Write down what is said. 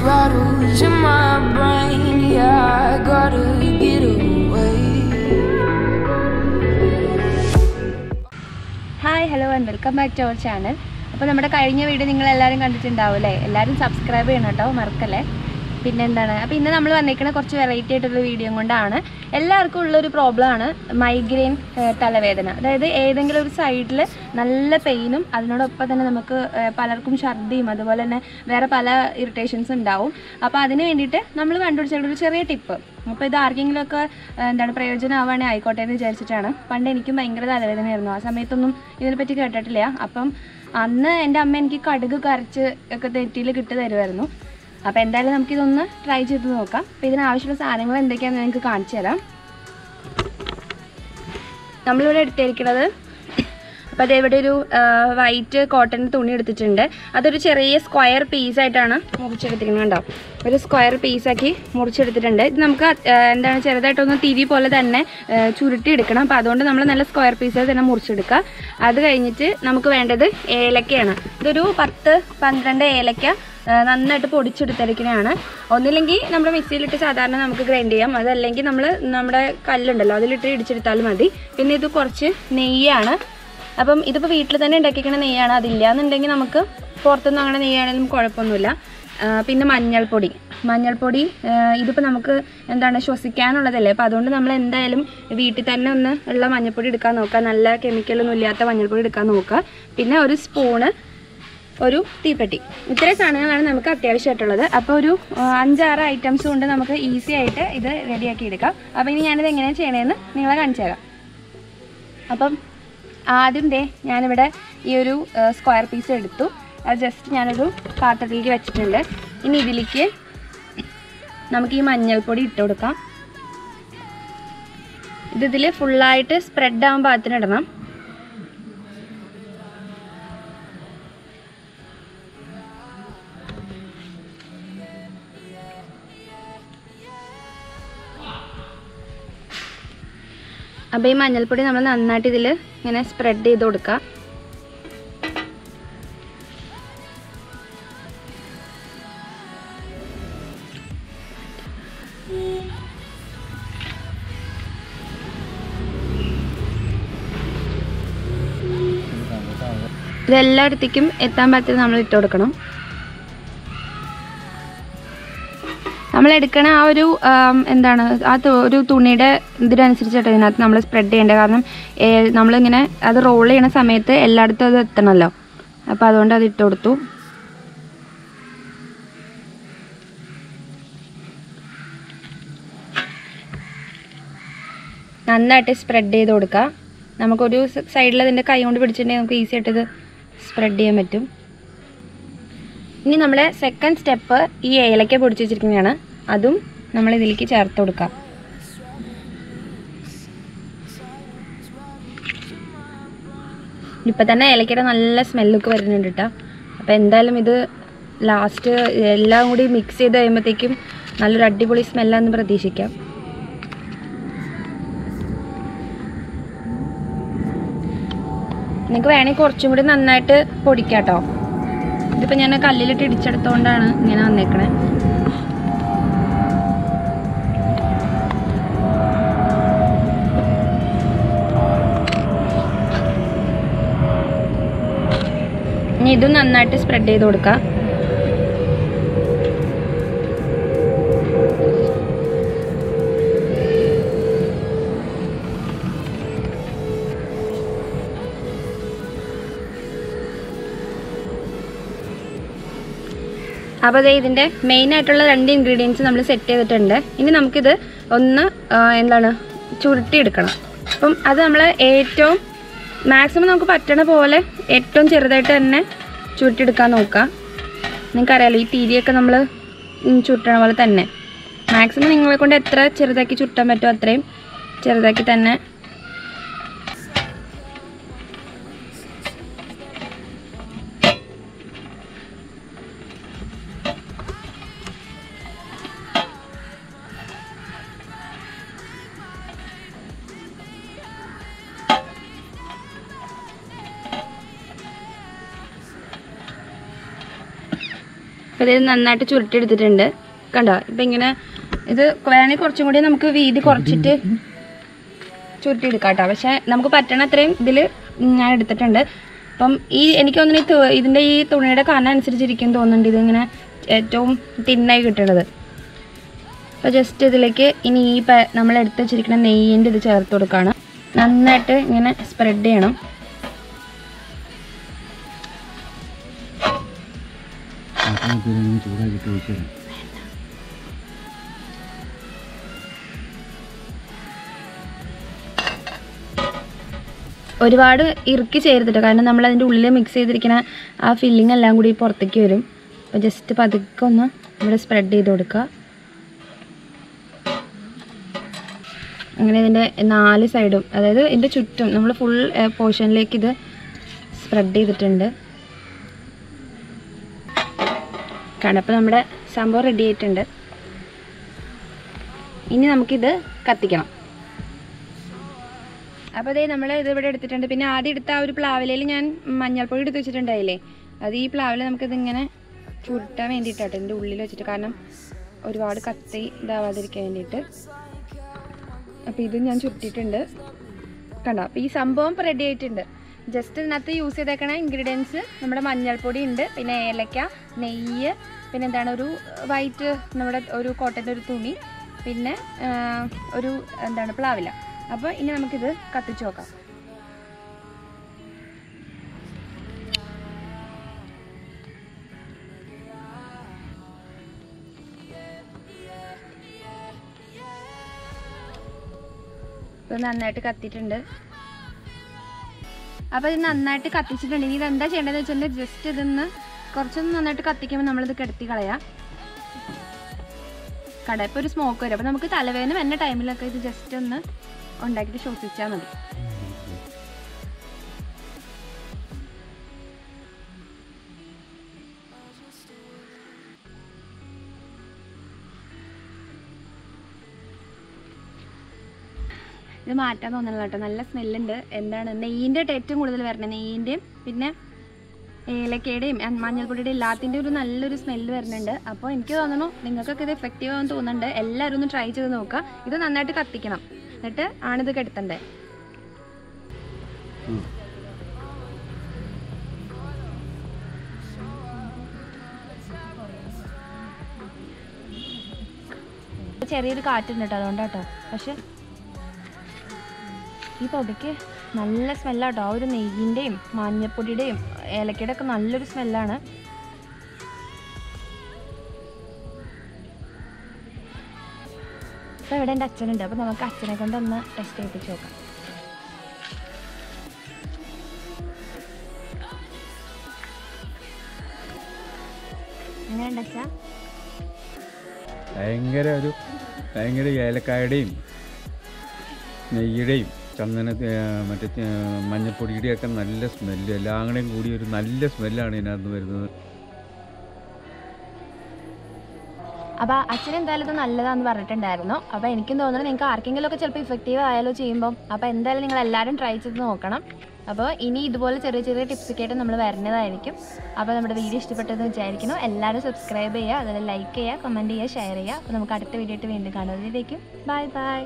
rattles in my brain. Yeah, I gotta get away. Hi, hello and welcome back to our channel. അപ്പോൾ നമ്മുടെ കഴിഞ്ഞ video നിങ്ങൾ എല്ലാവരും കണ്ടിട്ടുണ്ടാവും അല്ലേ? എല്ലാവരും സബ്സ്ക്രൈബ് ചെയ്യണം കേട്ടോ, മറക്കല്ലേ. പിന്നെ എന്താണ്, അപ്പോൾ ഇന്ന് നമ്മൾ വന്നിരിക്കുന്ന കുറച്ച് വെറൈറ്റി ആയിട്ടുള്ള വീഡിയോ കൊണ്ടാണ്. എല്ലാവർക്കും ഉള്ളൊരു പ്രോബ്ലമാണ് മൈഗ്രെയിൻ, തലവേദന. അതായത് ഏതെങ്കിലും ഒരു സൈഡിൽ നല്ല പെയിനും അതിനോടൊപ്പം തന്നെ നമുക്ക് പലർക്കും ഛർദിയും അതുപോലെ തന്നെ വേറെ പല ഇറിറ്റേഷൻസ് ഉണ്ടാവും. അപ്പോൾ അതിന് വേണ്ടിയിട്ട് നമ്മൾ കണ്ടുപിടിച്ചിട്ടുള്ളൊരു ചെറിയ ടിപ്പ്. അപ്പോൾ ഇത് ആർക്കെങ്കിലുമൊക്കെ എന്താണ് പ്രയോജനമാവുകയാണെങ്കിൽ ആയിക്കോട്ടെ എന്ന് വിചാരിച്ചിട്ടാണ്. പണ്ട് എനിക്കും ഭയങ്കര തലവേദനയായിരുന്നു. ആ സമയത്തൊന്നും ഇതിനെപ്പറ്റി കേട്ടിട്ടില്ല. അപ്പം അന്ന് എൻ്റെ അമ്മ എനിക്ക് കടുക് കരച്ച് ഒക്കെ നെറ്റിയിൽ കിട്ടി തരുമായിരുന്നു. അപ്പോൾ എന്തായാലും നമുക്കിതൊന്ന് ട്രൈ ചെയ്ത് നോക്കാം. അപ്പോൾ ഇതിനാവശ്യമുള്ള സാധനങ്ങൾ എന്തൊക്കെയാണെന്ന് നിങ്ങൾക്ക് കാണിച്ചു തരാം. നമ്മളിവിടെ എടുത്തിരിക്കുന്നത്, അപ്പോൾ അതേവിടെ ഒരു വൈറ്റ് കോട്ടൺ തുണി എടുത്തിട്ടുണ്ട്. അതൊരു ചെറിയ സ്ക്വയർ പീസായിട്ടാണ് മുറിച്ചെടുത്തിരിക്കുന്നത്. കണ്ടോ, ഒരു സ്ക്വയർ പീസാക്കി മുറിച്ചെടുത്തിട്ടുണ്ട്. ഇത് നമുക്ക് എന്താണ് ചെറുതായിട്ടൊന്ന് തിരി പോലെ തന്നെ ചുരുട്ടി എടുക്കണം. അപ്പോൾ അതുകൊണ്ട് നമ്മൾ നല്ല സ്ക്വയർ പീസായി തന്നെ മുറിച്ചെടുക്കുക. അത് കഴിഞ്ഞിട്ട് നമുക്ക് വേണ്ടത് ഏലക്കയാണ്. ഇതൊരു 10-12 ഏലക്ക നന്നായിട്ട് പൊടിച്ചെടുത്തിരിക്കുന്നതാണ്. ഒന്നില്ലെങ്കിൽ നമ്മുടെ മിക്സിയിലിട്ട് സാധാരണ നമുക്ക് ഗ്രൈൻഡ് ചെയ്യാം, അതല്ലെങ്കിൽ നമ്മുടെ കല്ലുണ്ടല്ലോ അതിലിട്ട് ഇടിച്ചെടുത്താലും മതി. പിന്നെ ഇത് കുറച്ച് നെയ്യാണ്. അപ്പം ഇതിപ്പോൾ വീട്ടിൽ തന്നെ ഉണ്ടാക്കിക്കുന്ന നെയ്യാണ്. അതില്ല എന്നുണ്ടെങ്കിൽ നമുക്ക് പുറത്തുനിന്ന് അങ്ങനെ നെയ്യാണെങ്കിലും കുഴപ്പമൊന്നുമില്ല. പിന്നെ മഞ്ഞൾപ്പൊടി ഇതിപ്പോൾ നമുക്ക് എന്താണ് ശ്വസിക്കാനുള്ളതല്ലേ. അപ്പോൾ അതുകൊണ്ട് നമ്മൾ എന്തായാലും വീട്ടിൽ തന്നെ ഒന്ന് ഉള്ള മഞ്ഞൾപ്പൊടി എടുക്കാൻ നോക്കുക. നല്ല കെമിക്കലൊന്നും ഇല്ലാത്ത മഞ്ഞൾപ്പൊടി എടുക്കാൻ നോക്കുക. പിന്നെ ഒരു സ്പൂണ്, ഒരു തീപ്പെട്ടി. ഇത്രയും സാധനങ്ങളാണ് നമുക്ക് അത്യാവശ്യമായിട്ടുള്ളത്. അപ്പോൾ ഒരു 5-6 ഐറ്റംസ് കൊണ്ട് നമുക്ക് ഈസി ആയിട്ട് ഇത് റെഡിയാക്കി എടുക്കാം. അപ്പോൾ ഇനി ഞാനിത് എങ്ങനെയാണ് ചെയ്യണമെന്ന് നിങ്ങളെ കാണിച്ചു തരാം. അപ്പം ആദ്യം ഞാനിവിടെ ഈ ഒരു സ്ക്വയർ പീസ് എടുത്തു. അത് ജസ്റ്റ് ഞാനൊരു പാത്രത്തിലേക്ക് വെച്ചിട്ടുണ്ട്. ഇനി ഇതിലേക്ക് നമുക്ക് ഈ മഞ്ഞൾപ്പൊടി ഇട്ട് കൊടുക്കാം. ഇതിൽ ഫുള്ളായിട്ട് സ്പ്രെഡ് ആവാൻ പാകത്തിന് ഇടണം. അപ്പോൾ ഈ മഞ്ഞൾപ്പൊടി നമ്മൾ നന്നായിട്ട് ഇതിൽ ഇങ്ങനെ സ്പ്രെഡ് ചെയ്ത് കൊടുക്കുക. ഇതെല്ലായിടത്തേക്കും എത്താൻ പറ്റുന്ന നമ്മൾ ഇട്ട് കൊടുക്കണം. നമ്മൾ എടുക്കണ ആ ഒരു എന്താണ് ആ ഒരു തുണിയുടെ ഇതിനനുസരിച്ചിട്ട് ഇതിനകത്ത് നമ്മൾ സ്പ്രെഡ് ചെയ്യേണ്ടത്. കാരണം നമ്മളിങ്ങനെ അത് റോൾ ചെയ്യണ സമയത്ത് എല്ലായിടത്തും അത് എത്തണമല്ലോ. അപ്പോൾ അതുകൊണ്ട് അത് ഇട്ട് കൊടുത്തു. നന്നായിട്ട് സ്പ്രെഡ് ചെയ്ത് കൊടുക്കുക. നമുക്കൊരു സൈഡിൽ അതിൻ്റെ കൈ കൊണ്ട് പിടിച്ചിട്ടുണ്ടെങ്കിൽ നമുക്ക് ഈസി ആയിട്ട് ഇത് സ്പ്രെഡ് ചെയ്യാൻ പറ്റും. ഇനി നമ്മുടെ സെക്കൻഡ് സ്റ്റെപ്പ് ഈ ഏലക്ക പൊടിച്ച് വെച്ചിരിക്കുന്നതാണ്. അതും നമ്മൾ ഇതിലേക്ക് ചേർത്ത് കൊടുക്കാം. ഇപ്പം തന്നെ ഏലക്കയുടെ നല്ല സ്മെല്ലൊക്കെ വരുന്നുണ്ട് കേട്ടോ. അപ്പോൾ എന്തായാലും ഇത് ലാസ്റ്റ് എല്ലാം കൂടി മിക്സ് ചെയ്ത് കഴിയുമ്പോഴത്തേക്കും നല്ലൊരു അടിപൊളി സ്മെല്ലാന്ന് പ്രതീക്ഷിക്കാം. നിങ്ങൾക്ക് വേണമെങ്കിൽ കുറച്ചും കൂടി നന്നായിട്ട് പൊടിക്കാം കേട്ടോ. ഇതിപ്പോൾ ഞാൻ കല്ലിലിട്ട് ഇടിച്ചെടുത്തോണ്ടാണ് ഇങ്ങനെ വന്നേക്കണേ. ഇനി ഇതും നന്നായിട്ട് സ്പ്രെഡ് ചെയ്ത് കൊടുക്കുക. അപ്പോൾ ഇതിൻ്റെ മെയിനായിട്ടുള്ള 2 ഇൻഗ്രീഡിയൻസ് നമ്മൾ സെറ്റ് ചെയ്തിട്ടുണ്ട്. ഇനി നമുക്കിത് ഒന്ന് ചുരുട്ടിയെടുക്കണം. അപ്പം അത് നമ്മൾ ഏറ്റവും മാക്സിമം നമുക്ക് പറ്റണ പോലെ ഏറ്റവും ചെറുതായിട്ട് തന്നെ ചുരുട്ടിയെടുക്കാൻ നോക്കുക. നിങ്ങൾക്കറിയാലോ ഈ തിരിയൊക്കെ നമ്മൾ ചുരുട്ടണ പോലെ തന്നെ മാക്സിമം നിങ്ങളെ കൊണ്ട് എത്ര ചെറുതാക്കി ചുരുട്ടാൻ പറ്റുമോ അത്രയും ചെറുതാക്കി തന്നെ. അപ്പോൾ ഇത് നന്നായിട്ട് ചുരുട്ടിയെടുത്തിട്ടുണ്ട് കണ്ടോ. ഇപ്പം ഇങ്ങനെ ഇത് വേണമെങ്കിൽ കുറച്ചും കൂടി നമുക്ക് വീതി കുറച്ചിട്ട് ചുരുട്ടിയെടുക്കാം കേട്ടോ. പക്ഷേ നമുക്ക് പറ്റണ അത്രയും ഇതിൽ ഞാൻ എടുത്തിട്ടുണ്ട്. അപ്പം എനിക്ക് തോന്നുന്നു ഇതിൻ്റെ ഈ തുണിയുടെ കനം അനുസരിച്ചിരിക്കും തോന്നുന്നുണ്ട് ഇതിങ്ങനെ ഏറ്റവും തിന്നായി കിട്ടണത്. അപ്പോൾ ജസ്റ്റ് ഇതിലേക്ക് ഇനി നമ്മൾ എടുത്ത് വെച്ചിരിക്കുന്ന നെയ്യിൻ്റെ ഇത് ചേർത്ത് കൊടുക്കുകയാണ്. നന്നായിട്ട് ഇങ്ങനെ സ്പ്രെഡ് ചെയ്യണം. ഒരുപാട് ഇറുക്കി ചേർത്തിട്ട്, കാരണം നമ്മൾ അതിൻ്റെ ഉള്ളിൽ മിക്സ് ചെയ്തിരിക്കുന്ന ആ ഫില്ലിങ് എല്ലാം കൂടി പുറത്തേക്ക് വരും. അപ്പോൾ ജസ്റ്റ് പതുക്കെ ഒന്ന് ഇവിടെ സ്പ്രെഡ് ചെയ്ത് കൊടുക്കുക. അങ്ങനെ ഇതിൻ്റെ 4 സൈഡും, അതായത് ഇതിൻ്റെ ചുറ്റും നമ്മൾ ഫുൾ പോർഷനിലേക്ക് ഇത് സ്പ്രെഡ് ചെയ്തിട്ടുണ്ട്. കാരണം അപ്പോൾ നമ്മുടെ സംഭവം റെഡി ആയിട്ടുണ്ട്. ഇനി നമുക്കിത് കത്തിക്കണം. അപ്പോൾ അതേ നമ്മൾ ഇതിവിടെ എടുത്തിട്ടുണ്ട്. പിന്നെ ആദ്യം എടുത്ത ആ ഒരു പ്ലാവിലയിൽ ഞാൻ മഞ്ഞൾപ്പൊടി എടുത്ത് വെച്ചിട്ടുണ്ടായില്ലേ, അത് ഈ പ്ലാവില നമുക്കിതിങ്ങനെ ചുരുട്ടാൻ വേണ്ടിയിട്ടാട്ടോ ഇതിൻ്റെ ഉള്ളിൽ വെച്ചിട്ട്, കാരണം ഒരുപാട് കത്തി ഇതാവാതിരിക്കാൻ വേണ്ടിയിട്ട്. അപ്പോൾ ഇത് ഞാൻ ചുറ്റിയിട്ടുണ്ട് കണ്ടോ. അപ്പോൾ ഈ സംഭവം ഇപ്പോൾ റെഡി ആയിട്ടുണ്ട്. ജസ്റ്റ് ഇതിനകത്ത് യൂസ് ചെയ്തേക്കണ ഇൻഗ്രീഡിയൻസ് നമ്മുടെ മഞ്ഞൾപ്പൊടി ഉണ്ട്, പിന്നെ ഏലക്ക, നെയ്യ്, പിന്നെ എന്താണ് ഒരു വൈറ്റ് നമ്മുടെ ഒരു കോട്ടൻ്റെ ഒരു തുണി, പിന്നെ ഒരു എന്താണ് പ്ലാവില. അപ്പോൾ ഇനി നമുക്കിത് കത്തിച്ച് നോക്കാം. ഇത് നന്നായിട്ട് കത്തിയിട്ടുണ്ട്. അപ്പോൾ ഇത് നന്നായിട്ട് കത്തിച്ചിട്ടുണ്ട്. ഇനി ഇതെന്താ ചെയ്യേണ്ടതെന്ന് വെച്ചാൽ ജസ്റ്റ് ഇതൊന്ന് കുറച്ചൊന്ന് നന്നായിട്ട് കത്തിക്കുമ്പോൾ നമ്മളിത് കെടുത്തി കളയാം. കട ഇപ്പോൾ ഒരു സ്മോക്ക് വരും. അപ്പോൾ നമുക്ക് തലവേദന വരുന്ന ടൈമിലൊക്കെ ഇത് ജസ്റ്റ് ഒന്ന് ഉണ്ടാക്കിയിട്ട് ശ്വസിച്ചാൽ മതി. ഇത് മാറ്റാൻ തോന്നണില്ല കേട്ടോ, നല്ല സ്മെല്ലുണ്ട്. എന്താണ് നെയ്യിൻ്റെ ഏറ്റവും കൂടുതൽ വരണത്, നെയ്യിൻ്റെയും പിന്നെ ഏലക്കയുടെയും മഞ്ഞൾപ്പൊടിയുടെ എല്ലാത്തിൻ്റെ ഒരു നല്ലൊരു സ്മെല്ല് വരുന്നുണ്ട്. അപ്പോൾ എനിക്ക് തോന്നുന്നു നിങ്ങൾക്കൊക്കെ ഇത് എഫക്റ്റീവ് ആണെന്ന് തോന്നുന്നുണ്ട്. എല്ലാവരും ഒന്ന് ട്രൈ ചെയ്ത് നോക്കുക. ഇത് നന്നായിട്ട് കത്തിക്കണം, എന്നിട്ട് ആണിത് കെടുത്തണ്ടേ. ചെറിയൊരു കാറ്റുണ്ട് കേട്ടോ, അതുകൊണ്ടാട്ടോ. പക്ഷെ ഈ പൊടിക്ക് നല്ല സ്മെല്ലാട്ടോ. ആ ഒരു നെയ്യിൻ്റെയും മഞ്ഞപ്പൊടിയുടെയും ഏലക്കയുടെ ഒക്കെ നല്ലൊരു സ്മെല്ലാണ്. അപ്പോൾ ഇവിടെ എൻ്റെ അച്ഛനുണ്ട്. അപ്പോൾ നമുക്ക് അച്ഛനെ കൊണ്ടൊന്ന് ടെസ്റ്റ് ചെയ്യിപ്പിച്ച് നോക്കാം. എങ്ങനെയുണ്ട് അച്ഛാ? ഭയങ്കര ഏലക്കായുടെയും നെയ്യുടെയും മറ്റേ മഞ്ഞപ്പൊടിയുടെയൊക്കെ നല്ല സ്മെല്ല്, എല്ലാം കൂടെയും കൂടി ഒരു നല്ല സ്മെല്ലാണ് ഇതിനകത്ത് വരുന്നത്. അപ്പോൾ അച്ഛൻ എന്തായാലും ഇത് നല്ലതാണെന്ന് പറഞ്ഞിട്ടുണ്ടായിരുന്നു. അപ്പോൾ എനിക്കും തോന്നുന്നത് നിങ്ങൾക്ക് ആർക്കെങ്കിലും ഒക്കെ ചിലപ്പോൾ ഇഫക്റ്റീവ് ആയാലോ ചെയ്യുമ്പം. അപ്പോൾ എന്തായാലും നിങ്ങൾ എല്ലാവരും ട്രൈ ചെയ്ത് നോക്കണം. അപ്പോൾ ഇനി ഇതുപോലെ ചെറിയ ചെറിയ ടിപ്സൊക്കെ ആയിട്ട് നമ്മൾ വരുന്നതായിരിക്കും. അപ്പോൾ നമ്മുടെ വീഡിയോ ഇഷ്ടപ്പെട്ടെന്ന് വിചാരിക്കുന്നു. എല്ലാവരും സബ്സ്ക്രൈബ് ചെയ്യുക, അതുപോലെ ലൈക്ക് ചെയ്യുക, കമൻറ്റ് ചെയ്യുക, ഷെയർ ചെയ്യുക. അപ്പോൾ നമുക്ക് അടുത്ത വീഡിയോ ആയിട്ട് വീണ്ടും കാണുന്നതിലേക്കും ബൈ ബൈ.